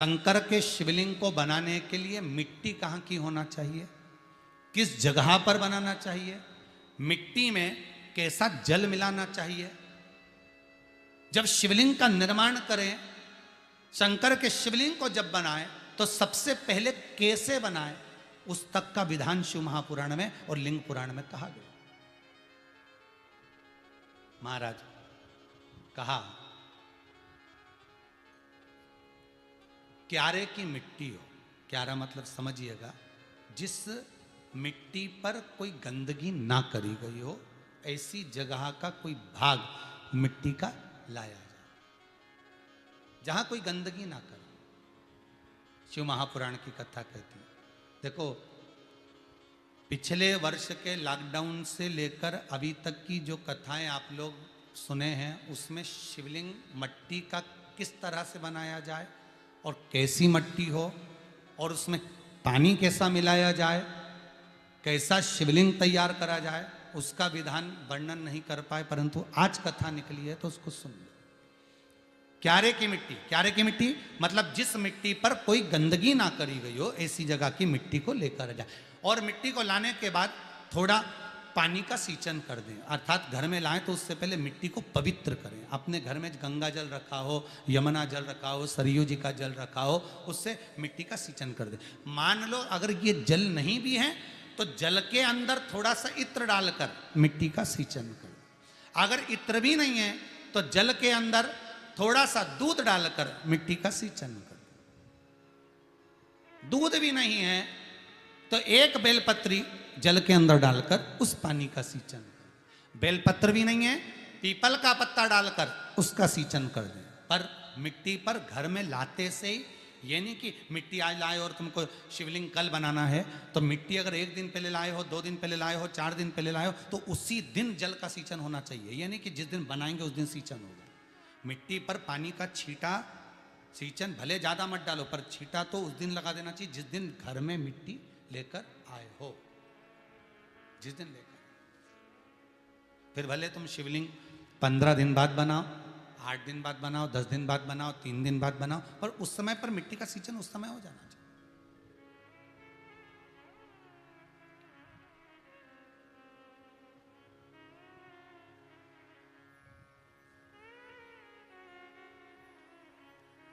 शंकर के शिवलिंग को बनाने के लिए मिट्टी कहाँ की होना चाहिए, किस जगह पर बनाना चाहिए, मिट्टी में कैसा जल मिलाना चाहिए। जब शिवलिंग का निर्माण करें, शंकर के शिवलिंग को जब बनाएं तो सबसे पहले कैसे बनाएं, उस तक का विधान शिव महापुराण में और लिंग पुराण में कहा गया। महाराज कहा क्यारे की मिट्टी हो, क्यारा मतलब समझिएगा जिस मिट्टी पर कोई गंदगी ना करी गई हो, ऐसी जगह का कोई भाग मिट्टी का लाया जाए जहां कोई गंदगी ना करे। शिव महापुराण की कथा कहती है। देखो, पिछले वर्ष के लॉकडाउन से लेकर अभी तक की जो कथाएं आप लोग सुने हैं, उसमें शिवलिंग मट्टी का किस तरह से बनाया जाए और कैसी मट्टी हो और उसमें पानी कैसा मिलाया जाए, कैसा शिवलिंग तैयार करा जाए, उसका विधान वर्णन नहीं कर पाए, परंतु आज कथा निकली है तो उसको सुन लो। क्यारे की मिट्टी, क्यारे की मिट्टी मतलब जिस मिट्टी पर कोई गंदगी ना करी गई हो, ऐसी जगह की मिट्टी को लेकर जाए। और मिट्टी को लाने के बाद थोड़ा पानी का सींचन कर दें, अर्थात घर में लाएं तो उससे पहले मिट्टी को पवित्र करें। अपने घर में गंगा जल रखा हो, यमुना जल रखा हो, सरयू जी का जल रखा हो, उससे मिट्टी का सींचन कर दें। मान लो अगर ये जल नहीं भी है तो जल के अंदर थोड़ा सा इत्र डालकर मिट्टी का सींचन करें। अगर इत्र भी नहीं है तो जल के अंदर थोड़ा सा दूध डालकर मिट्टी का सींचन करें। दूध भी नहीं है तो एक बेलपत्री जल के अंदर डालकर उस पानी का सींचन करें। बेलपत्र भी नहीं है, पीपल का पत्ता डालकर उसका सींचन कर दें। पर मिट्टी पर घर में लाते से ही, ये नहीं कि मिट्टी आज लाए और तुमको शिवलिंग कल बनाना है, तो मिट्टी अगर एक दिन पहले लाए हो, 2 दिन पहले लाए हो, 4 दिन पहले लाए हो, तो उसी दिन जल का सींचन होना चाहिए। ये नहीं कि जिस दिन बनाएंगे उस दिन सींचन होगा। मिट्टी पर पानी का छींटा, सींचन भले ज़्यादा मत डालो, पर छींटा तो उस दिन लगा देना चाहिए जिस दिन घर में मिट्टी लेकर आए हो, जिस दिन लेकर। फिर भले तुम शिवलिंग 15 दिन बाद बनाओ, 8 दिन बाद बनाओ, 10 दिन बाद बनाओ, 3 दिन बाद बनाओ, पर उस समय पर मिट्टी का सींचन उस समय हो जाना चाहिए।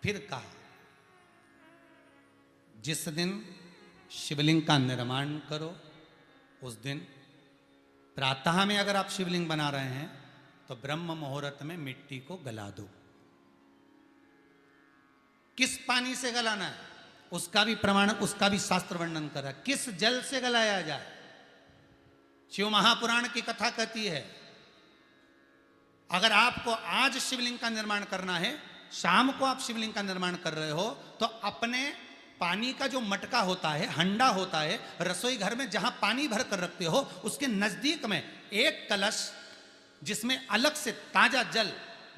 फिर कहा जिस दिन शिवलिंग का निर्माण करो उस दिन प्रातः में अगर आप शिवलिंग बना रहे हैं तो ब्रह्म मुहूर्त में मिट्टी को गला दो। किस पानी से गलाना है उसका भी प्रमाण, उसका भी शास्त्र वर्णन करा। किस जल से गलाया जाए, शिव महापुराण की कथा कहती है अगर आपको आज शिवलिंग का निर्माण करना है, शाम को आप शिवलिंग का निर्माण कर रहे हो, तो अपने पानी का जो मटका होता है, हंडा होता है, रसोई घर में जहां पानी भर कर रखते हो, उसके नजदीक में एक कलश जिसमें अलग से ताजा जल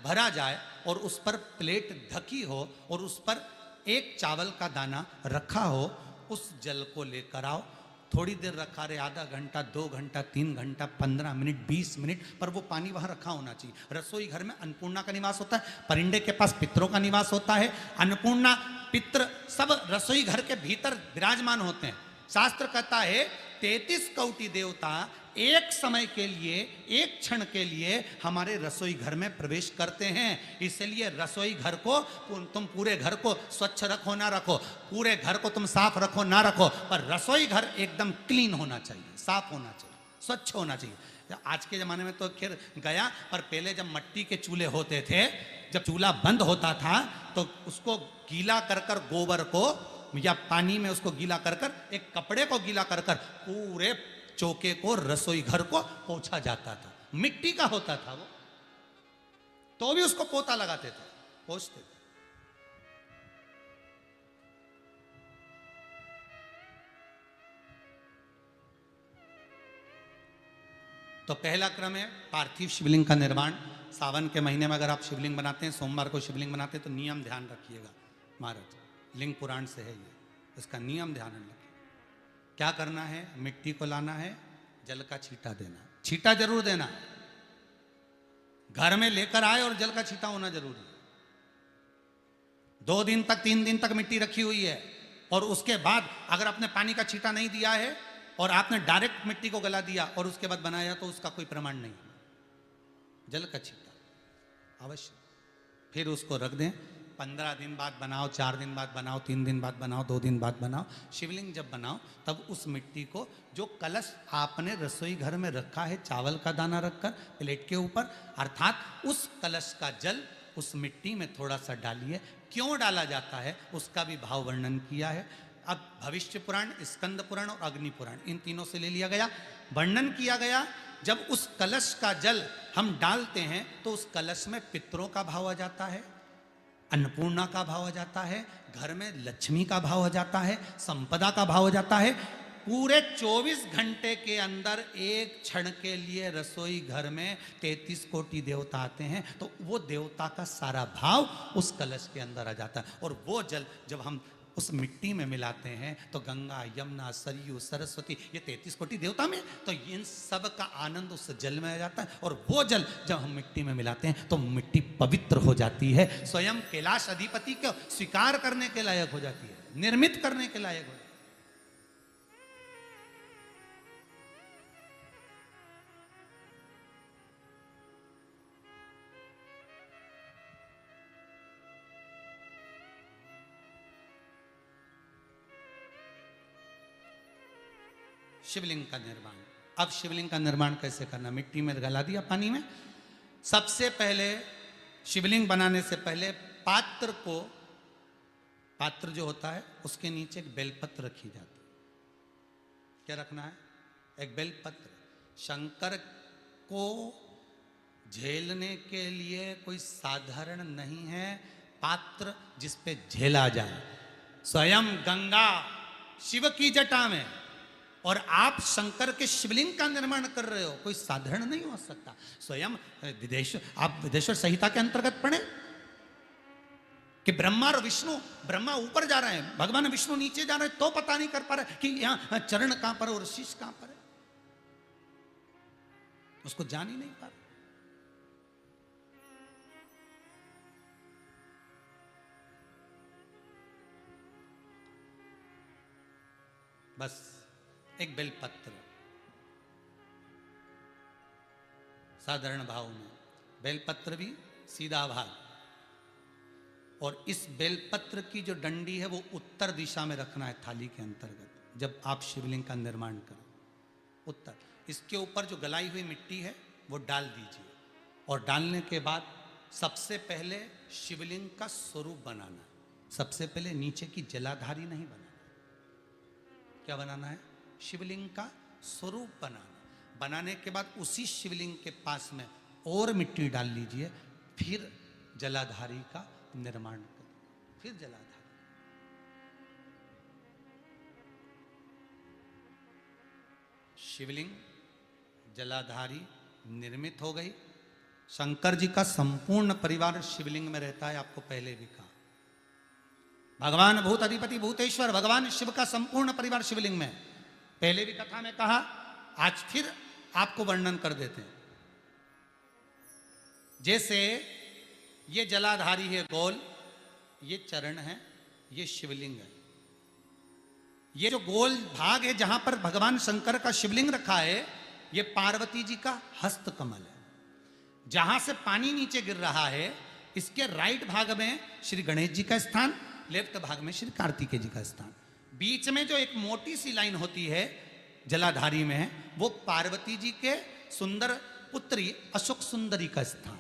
भरा जाए और उस पर प्लेट ढकी हो और उस पर एक चावल का दाना रखा हो, उस जल को लेकर आओ। थोड़ी देर रखा रहे, आधा घंटा, 2 घंटा, 3 घंटा, 15 मिनट, 20 मिनट, पर वो पानी वहां रखा होना चाहिए। रसोई घर में अन्नपूर्णा का निवास होता है, परिंदे के पास पितरों का निवास होता है। अन्नपूर्णा, पित्र सब रसोई घर के भीतर विराजमान होते हैं। शास्त्र कहता है 33 कोटि देवता एक समय के लिए, एक क्षण के लिए हमारे रसोई घर में प्रवेश करते हैं। इसलिए रसोई घर को तुम पूरे घर को स्वच्छ रखो ना रखो, पूरे घर को तुम साफ रखो ना रखो, पर रसोई घर एकदम क्लीन होना चाहिए, साफ होना चाहिए, स्वच्छ होना चाहिए। आज के ज़माने में तो खैर गया, पर पहले जब मट्टी के चूल्हे होते थे, जब चूल्हा बंद होता था तो उसको गीला कर कर, गोबर को या पानी में उसको गीला कर कर, एक कपड़े को गीला कर कर पूरे चौके को, रसोई घर को पोंछा जाता था। मिट्टी का होता था वो, तो भी उसको पोता लगाते थे, पोंछते थे। तो पहला क्रम है पार्थिव शिवलिंग का निर्माण। सावन के महीने में अगर आप शिवलिंग बनाते हैं, सोमवार को शिवलिंग बनाते हैं, तो नियम ध्यान रखिएगा महाराज, लिंग पुराण से है ये, इसका नियम ध्यान रखिए। क्या करना है, मिट्टी को लाना है, जल का छींटा देना, छींटा जरूर देना, घर में लेकर आए और जल का छींटा होना जरूरी है। 2 दिन तक 3 दिन तक मिट्टी रखी हुई है, और उसके बाद अगर आपने पानी का छींटा नहीं दिया है और आपने डायरेक्ट मिट्टी को गला दिया और उसके बाद बनाया, तो उसका कोई प्रमाण नहीं। जल का छींटा अवश्य। फिर उसको रख दें, 15 दिन बाद बनाओ, 4 दिन बाद बनाओ, 3 दिन बाद बनाओ, 2 दिन बाद बनाओ। शिवलिंग जब बनाओ तब उस मिट्टी को, जो कलश आपने रसोई घर में रखा है चावल का दाना रखकर प्लेट के ऊपर, अर्थात उस कलश का जल उस मिट्टी में थोड़ा सा डालिए। क्यों डाला जाता है उसका भी भाव वर्णन किया है। अब भविष्य पुराण, स्कंद पुराण और अग्नि पुराण, इन तीनों से ले लिया गया। वर्णन किया गया, जब उस कलश का जल हम डालते हैं तो उस कलश में पितरों का भाव आ जाता है, अन्नपूर्णा का भाव आ जाता है, घर में लक्ष्मी का भाव आ जाता है, संपदा का भाव आ जाता है। पूरे 24 घंटे के अंदर एक क्षण के लिए रसोई घर में 33 कोटि देवता आते हैं, तो वो देवता का सारा भाव उस कलश के अंदर आ जाता है। और वो जल जब हम उस मिट्टी में मिलाते हैं तो गंगा, यमुना, सरयू, सरस्वती, ये 33 कोटि देवता में, तो इन सब का आनंद उस जल में आ जाता है। और वो जल जब हम मिट्टी में मिलाते हैं तो मिट्टी पवित्र हो जाती है, स्वयं कैलाश अधिपति को स्वीकार करने के लायक हो जाती है, निर्मित करने के लायक हो जाती है। शिवलिंग का निर्माण। अब शिवलिंग का निर्माण कैसे करना? मिट्टी में गला दिया पानी में। सबसे पहले शिवलिंग बनाने से पहले पात्र जो होता है उसके नीचे एक बेलपत्र रखी जाती है। क्या रखना है? एक बेलपत्र। शंकर को झेलने के लिए कोई साधारण नहीं है पात्र जिस पे झेला जाए। स्वयं गंगा शिव की जटा में, और आप शंकर के शिवलिंग का निर्माण कर रहे हो, कोई साधारण नहीं हो सकता। स्वयं आप विदेश्वर संहिता के अंतर्गत पढ़े कि ब्रह्मा और विष्णु, ब्रह्मा ऊपर जा रहे हैं, भगवान विष्णु नीचे जा रहे हैं, तो पता नहीं कर पा रहे कि यहां चरण कहां पर और शीश कहां पर है, उसको जान ही नहीं पा रहे। बस एक बेलपत्र, साधारण भाव में बेलपत्र भी सीधा भाग, और इस बेलपत्र की जो डंडी है वो उत्तर दिशा में रखना है थाली के अंतर्गत। जब आप शिवलिंग का निर्माण करें उत्तर, इसके ऊपर जो गलाई हुई मिट्टी है वो डाल दीजिए, और डालने के बाद सबसे पहले शिवलिंग का स्वरूप बनाना है। सबसे पहले नीचे की जलाधारी नहीं बनाना, क्या बनाना है? शिवलिंग का स्वरूप बनाना। बनाने के बाद उसी शिवलिंग के पास में और मिट्टी डाल लीजिए, फिर जलाधारी का निर्माण करिए, फिर जलाधारी। शिवलिंग जलाधारी निर्मित हो गई। शंकर जी का संपूर्ण परिवार शिवलिंग में रहता है, आपको पहले भी कहा। भगवान भूत अधिपति भूतेश्वर, भगवान शिव का संपूर्ण परिवार शिवलिंग में, पहले भी कथा में कहा, आज फिर आपको वर्णन कर देते हैं। जैसे ये जलाधारी है गोल, ये चरण है, ये शिवलिंग है। ये जो गोल भाग है जहां पर भगवान शंकर का शिवलिंग रखा है, ये पार्वती जी का हस्त कमल है। जहां से पानी नीचे गिर रहा है, इसके राइट भाग में श्री गणेश जी का स्थान, लेफ्ट भाग में श्री कार्तिकेय जी का स्थान। बीच में जो एक मोटी सी लाइन होती है जलाधारी में है, वो पार्वती जी के सुंदर पुत्री अशोक सुंदरी का स्थान।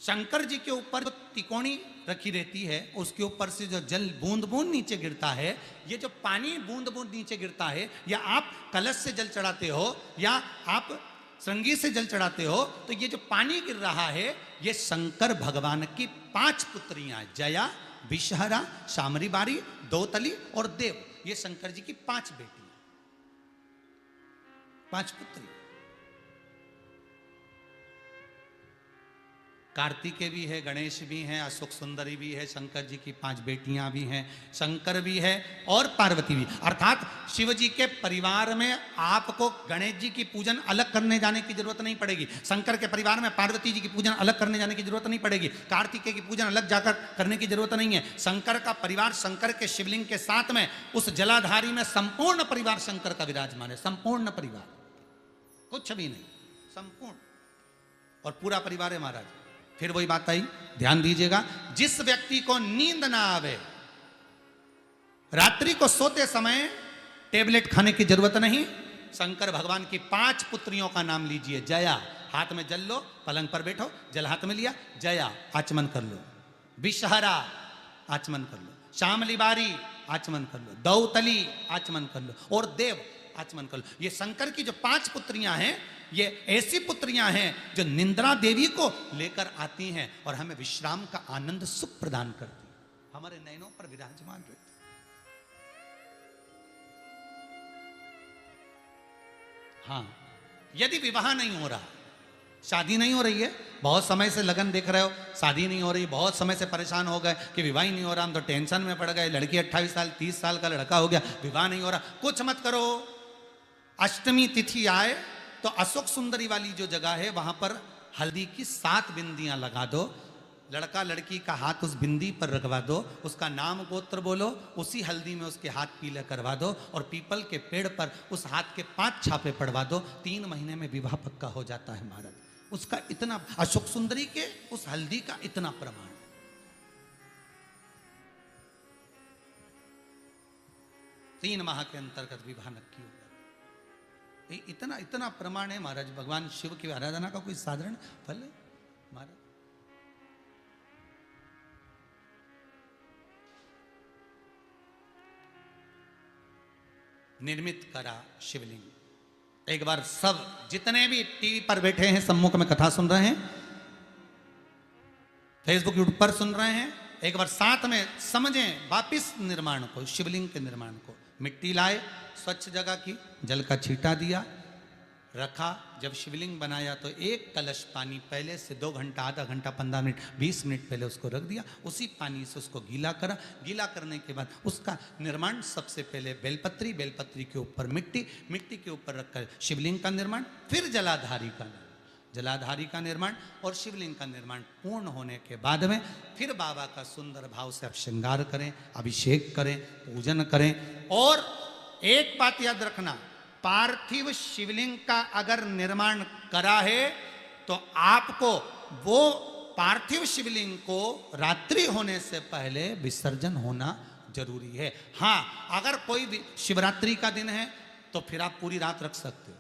शंकर जी के ऊपर जो तिकोनी रखी रहती है, उसके ऊपर से जो जल बूंद बूंद नीचे गिरता है, ये जो पानी बूंद बूंद नीचे गिरता है, या आप कलश से जल चढ़ाते हो या आप श्रृंगी से जल चढ़ाते हो, तो ये जो पानी गिर रहा है, ये शंकर भगवान की 5 पुत्रियां, जया, विषहरा, शामरी बारी, दोतली और देव, ये शंकर जी की 5 बेटी, 5 पुत्री। कार्तिकेय भी है, गणेश भी हैं, अशोक सुंदरी भी है, शंकर जी की 5 बेटियां भी हैं, शंकर भी है और पार्वती भी। अर्थात शिव जी के परिवार में आपको गणेश जी की पूजन अलग करने जाने की जरूरत नहीं पड़ेगी, शंकर के परिवार में पार्वती जी की पूजन अलग करने जाने की जरूरत नहीं पड़ेगी, कार्तिकेय की पूजन अलग जाकर करने की जरूरत नहीं है। शंकर का परिवार शंकर के शिवलिंग के साथ में उस जलाधारी में संपूर्ण परिवार शंकर का विराजमान है, संपूर्ण परिवार, कुछ भी नहीं, संपूर्ण और पूरा परिवार है महाराज। फिर वही बात आई, ध्यान दीजिएगा, जिस व्यक्ति को नींद ना आवे, रात्रि को सोते समय टेबलेट खाने की जरूरत नहीं, शंकर भगवान की 5 पुत्रियों का नाम लीजिए। जया, हाथ में जल लो, पलंग पर बैठो, जल हाथ में लिया, जया आचमन कर लो, विषहरा आचमन कर लो, शामली बारी आचमन कर लो, दौतली आचमन कर लो और देव आचमन कर लो। ये शंकर की जो 5 पुत्रियां हैं, ये ऐसी पुत्रियां हैं जो निंद्रा देवी को लेकर आती हैं और हमें विश्राम का आनंद सुख प्रदान करती हैं, हमारे नयनों पर विराजमान रहती। हाँ, यदि विवाह नहीं हो रहा, शादी नहीं हो रही है, बहुत समय से लगन देख रहे हो, शादी नहीं हो रही, बहुत समय से परेशान हो गए कि विवाह ही नहीं हो रहा, हम तो टेंशन में पड़ गए, लड़की 28 साल 30 साल का लड़का हो गया, विवाह नहीं हो रहा, कुछ मत करो। अष्टमी तिथि आए तो अशोक सुंदरी वाली जो जगह है वहां पर हल्दी की 7 बिंदियां लगा दो, लड़का लड़की का हाथ उस बिंदी पर रखवा दो, उसका नाम गोत्र बोलो, उसी हल्दी में उसके हाथ पीले करवा दो और पीपल के पेड़ पर उस हाथ के 5 छापे पड़वा दो, 3 महीने में विवाह पक्का हो जाता है महाराज। उसका इतना, अशोक सुंदरी के उस हल्दी का इतना प्रमाण, 3 माह के अंतर्गत विवाह नक्की हो गया। इतना इतना प्रमाण है महाराज। भगवान शिव की आराधना का कोई साधारण फल है महाराज। निर्मित करा शिवलिंग। एक बार सब जितने भी टीवी पर बैठे हैं, सम्मुख में कथा सुन रहे हैं, फेसबुक यूट्यूब पर सुन रहे हैं, एक बार साथ में समझें वापिस निर्माण को, शिवलिंग के निर्माण को। मिट्टी लाए, स्वच्छ जगह की, जल का छींटा दिया, रखा। जब शिवलिंग बनाया तो 1 कलश पानी पहले से 2 घंटा, आधा घंटा, 15 मिनट, 20 मिनट पहले उसको रख दिया। उसी पानी से उसको गीला करा। गीला करने के बाद उसका निर्माण सबसे पहले बेलपत्री, बेलपत्री के ऊपर मिट्टी, मिट्टी के ऊपर रखकर शिवलिंग का निर्माण, फिर जलाधारी का निर्माण, जलाधारी का निर्माण और शिवलिंग का निर्माण पूर्ण होने के बाद में फिर बाबा का सुंदर भाव से आप श्रृंगार करें, अभिषेक करें, पूजन करें। और एक बात याद रखना, पार्थिव शिवलिंग का अगर निर्माण करा है तो आपको वो पार्थिव शिवलिंग को रात्रि होने से पहले विसर्जन होना जरूरी है। हाँ, अगर कोई भी शिवरात्रि का दिन है तो फिर आप पूरी रात रख सकते हो।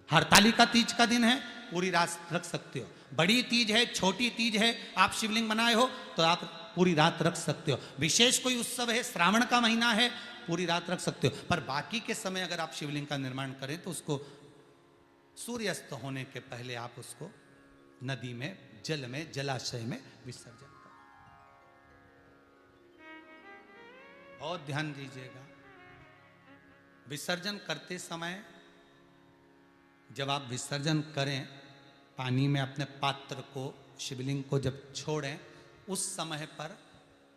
हरतालिका तीज का दिन है, पूरी रात रख सकते हो। बड़ी तीज है, छोटी तीज है, आप शिवलिंग बनाए हो तो आप पूरी रात रख सकते हो। विशेष कोई उत्सव है, श्रावण का महीना है, पूरी रात रख सकते हो। पर बाकी के समय अगर आप शिवलिंग का निर्माण करें तो उसको सूर्यास्त होने के पहले आप उसको नदी में, जल में, जलाशय में विसर्जन करें। बहुत ध्यान दीजिएगा, विसर्जन करते समय जब आप विसर्जन करें, पानी में अपने पात्र को, शिवलिंग को जब छोड़ें, उस समय पर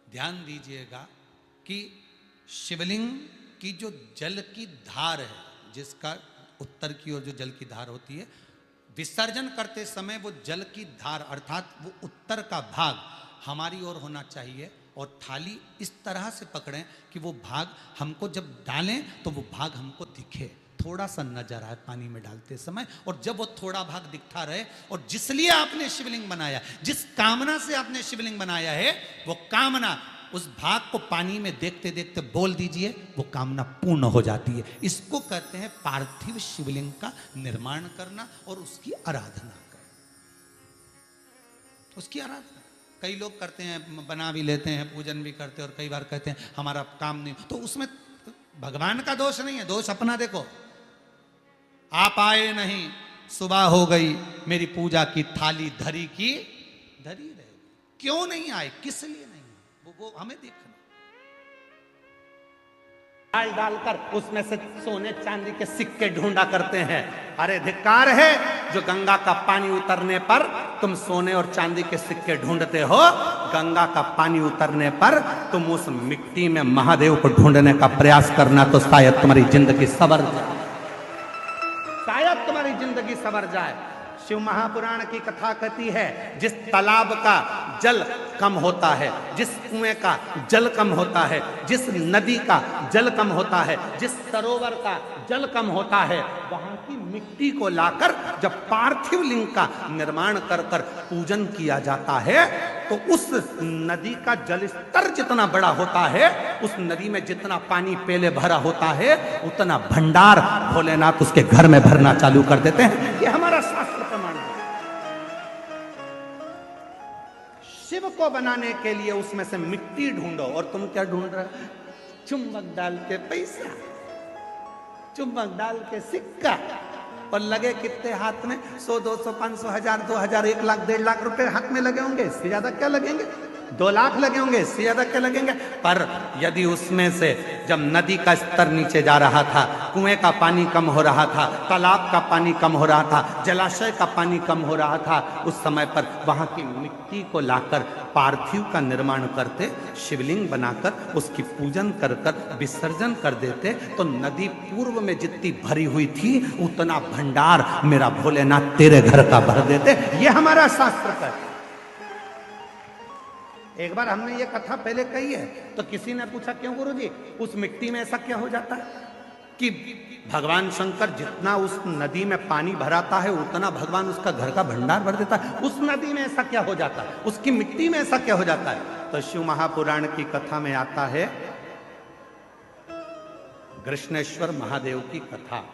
ध्यान दीजिएगा कि शिवलिंग की जो जल की धार है, जिसका उत्तर की ओर जो जल की धार होती है, विसर्जन करते समय वो जल की धार अर्थात वो उत्तर का भाग हमारी ओर होना चाहिए और थाली इस तरह से पकड़ें कि वो भाग हमको जब डालें तो वो भाग हमको दिखे, थोड़ा सा नजर आए पानी में डालते समय। और जब वो थोड़ा भाग दिखता रहे, और जिस लिए आपने शिवलिंग बनाया, जिस कामना से आपने शिवलिंग बनाया है, वो कामना उस भाग को पानी में देखते देखते बोल दीजिए, वो कामना पूर्ण हो जाती है। इसको कहते हैं पार्थिव शिवलिंग का निर्माण करना और उसकी आराधना करना। उसकी आराधना कई लोग करते हैं, बना भी लेते हैं, पूजन भी करते हैं, और कई बार कहते हैं हमारा काम नहीं, तो उसमें भगवान का दोष नहीं है, दोष अपना। देखो, आप आए नहीं, सुबह हो गई, मेरी पूजा की थाली धरी की धरी रहे। क्यों नहीं आए, किस लिए नहीं, वो हमें देखना। डाल डालकर उसमें से सोने चांदी के सिक्के ढूंढा करते हैं। अरे धिक्कार है जो गंगा का पानी उतरने पर तुम सोने और चांदी के सिक्के ढूंढते हो, गंगा का पानी उतरने पर तुम उस मिट्टी में महादेव को ढूंढने का प्रयास करना, तो शायद तुम्हारी जिंदगी सवर जाए, शायद तुम्हारी जिंदगी सवर जाए। शिव महापुराण की कथा कहती है, जिस तालाब का जल कम होता है, जिस कुएं का जल कम होता है, जिस नदी का जल कम होता है, जिस सरोवर का जल कम होता है, वहां की मिट्टी को लाकर जब पार्थिव लिंग का निर्माण कर कर पूजन किया जाता है, तो उस नदी का जल स्तर जितना बड़ा होता है, उस नदी में जितना पानी पहले भरा होता है, उतना भंडार भोलेनाथ उसके घर में भरना चालू कर देते हैं। ये हमारा शास्त्र प्रमाण है। शिव को बनाने के लिए उसमें से मिट्टी ढूंढो, और तुम क्या ढूंढ रहे हो? चुंबक डाल के पैसा, चुंबक डाल के सिक्का, और लगे कितने हाथ में? 100, 200, 500, 1000, 2000, 1 लाख, 1.5 लाख रुपए हाथ में लगे होंगे। इससे ज्यादा क्या लगेंगे? 2 लाख लगे होंगे, इससे ज्यादा क्या लगेंगे? पर यदि उसमें से जब नदी का स्तर नीचे जा रहा था, कुएं का पानी कम हो रहा था, तालाब का पानी कम हो रहा था, जलाशय का पानी कम हो रहा था, उस समय पर वहां की मिट्टी को लाकर पार्थिव का निर्माण करते, शिवलिंग बनाकर उसकी पूजन कर कर विसर्जन कर देते, तो नदी पूर्व में जितनी भरी हुई थी उतना भंडार मेरा भोलेनाथ तेरे घर का भर देते। ये हमारा शास्त्र का। एक बार हमने ये कथा पहले कही है, तो किसी ने पूछा, क्यों गुरुजी, उस मिट्टी में ऐसा क्या हो जाता है कि भगवान शंकर जितना उस नदी में पानी भराता है उतना भगवान उसका घर का भंडार भर देता है, उस नदी में ऐसा क्या हो जाता है, उसकी मिट्टी में ऐसा क्या हो जाता है? तो शिव महापुराण की कथा में आता है, कृष्णेश्वर महादेव की कथा।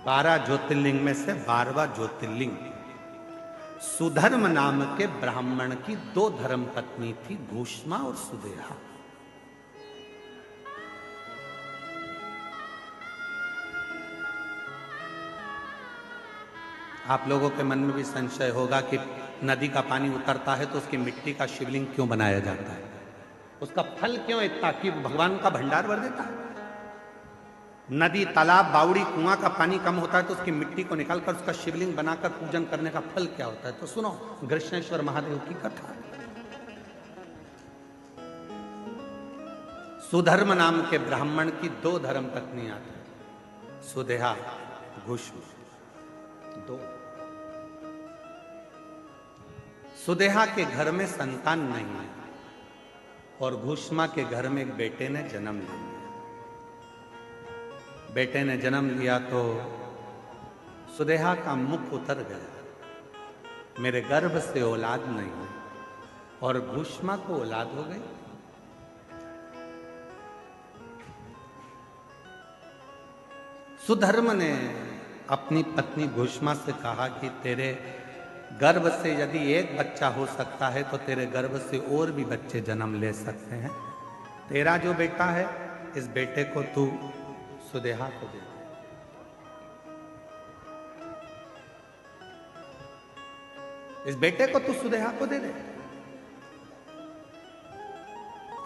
12 ज्योतिर्लिंग में से 12वां ज्योतिर्लिंग सुधर्म नाम के ब्राह्मण की 2 धर्म पत्नी थी, भूष्मा और सुदेहा। आप लोगों के मन में भी संशय होगा कि नदी का पानी उतरता है तो उसकी मिट्टी का शिवलिंग क्यों बनाया जाता है? उसका फल क्यों इतना कि भगवान का भंडार भर देता है? नदी, तालाब, बावड़ी, कुआं का पानी कम होता है तो उसकी मिट्टी को निकालकर उसका शिवलिंग बनाकर पूजन करने का फल क्या होता है? तो सुनो कृष्णेश्वर महादेव की कथा। सुधर्म नाम के ब्राह्मण की 2 धर्म पत्नियां थी, सुदेहा, भूष्मा, 2। सुदेहा के घर में संतान नहीं है और भूष्मा के घर में एक बेटे ने जन्म लिया। बेटे ने जन्म लिया तो सुदेहा का मुख उतर गया, मेरे गर्भ से औलाद नहीं हुई, और भूष्मा को औलाद हो गई। सुधर्म ने अपनी पत्नी भूष्मा से कहा कि तेरे गर्भ से यदि एक बच्चा हो सकता है तो तेरे गर्भ से और भी बच्चे जन्म ले सकते हैं। तेरा जो बेटा है, इस बेटे को तू सुदेहा को दे। इस बेटे को तू सुदेहा को दे दे।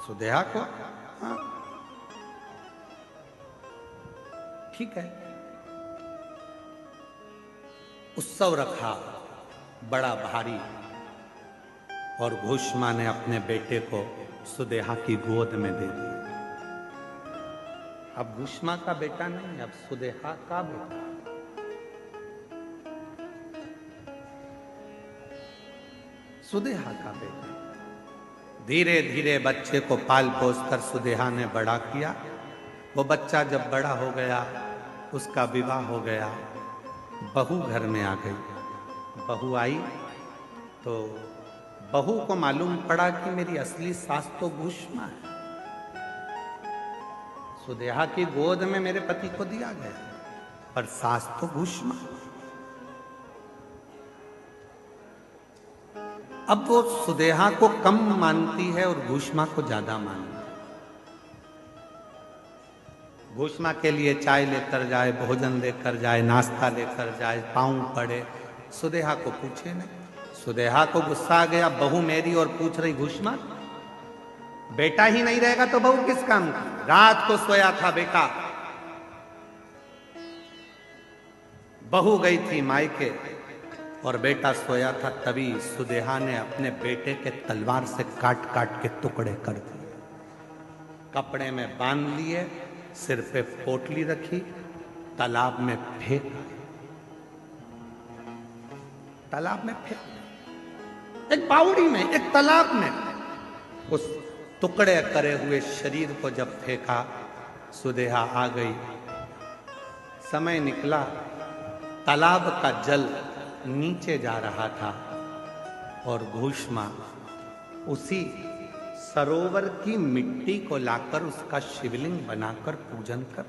सुदेहा को, हाँ ठीक है। उत्सव रखा बड़ा भारी, और भूष्मा ने अपने बेटे को सुदेहा की गोद में दे दिया। अब भूष्मा का बेटा नहीं, अब सुदेहा का बेटा। सुदेहा का बेटा। धीरे धीरे बच्चे को पाल पोस कर सुदेहा ने बड़ा किया। वो बच्चा जब बड़ा हो गया, उसका विवाह हो गया, बहू घर में आ गई। बहू आई तो बहू को मालूम पड़ा कि मेरी असली सास तो भूष्मा है, सुदेहा की गोद में मेरे पति को दिया गया, पर सास तो भूष्मा। अब वो सुदेहा को कम मानती है और भूष्मा को ज्यादा मानती है। भूष्मा के लिए चाय लेकर जाए, भोजन लेकर जाए, नाश्ता लेकर जाए, पाँव पड़े, सुदेहा को पूछे नहीं। सुदेहा को गुस्सा आ गया, बहू मेरी और पूछ रही भूष्मा। बेटा ही नहीं रहेगा तो बहू किस काम की? रात को सोया था बेटा। बहू गई थी मायके, और बेटा सोया था, तभी सुदेहा ने अपने बेटे के तलवार से काट काट के टुकड़े कर दिए, कपड़े में बांध लिए, सिर पे पोटली रखी, तालाब में फेंक, तालाब में फेंक, एक बावड़ी में, एक तालाब में। उस टुकड़े करे हुए शरीर को जब फेंका, सुदेहा आ गई। समय निकला, तालाब का जल नीचे जा रहा था और घूष्मा उसी सरोवर की मिट्टी को लाकर उसका शिवलिंग बनाकर पूजन कर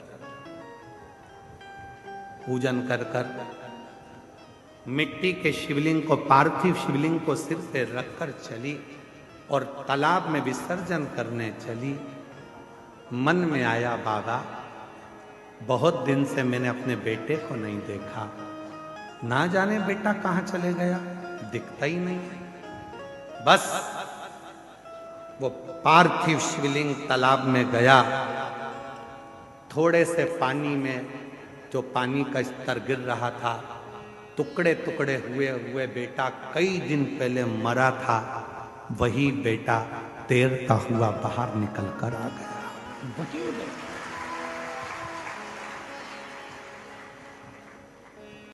मिट्टी के शिवलिंग को, पार्थिव शिवलिंग को सिर पे रखकर चली और तालाब में विसर्जन करने चली। मन में आया, बाबा बहुत दिन से मैंने अपने बेटे को नहीं देखा, ना जाने बेटा कहां चले गया, दिखता ही नहीं। बस वो पार्थिव शिवलिंग तालाब में गया, थोड़े से पानी में, जो पानी का स्तर गिर रहा था, टुकड़े टुकड़े हुए बेटा कई दिन पहले मरा था, वही बेटा तैरता हुआ बाहर निकल कर आ गया।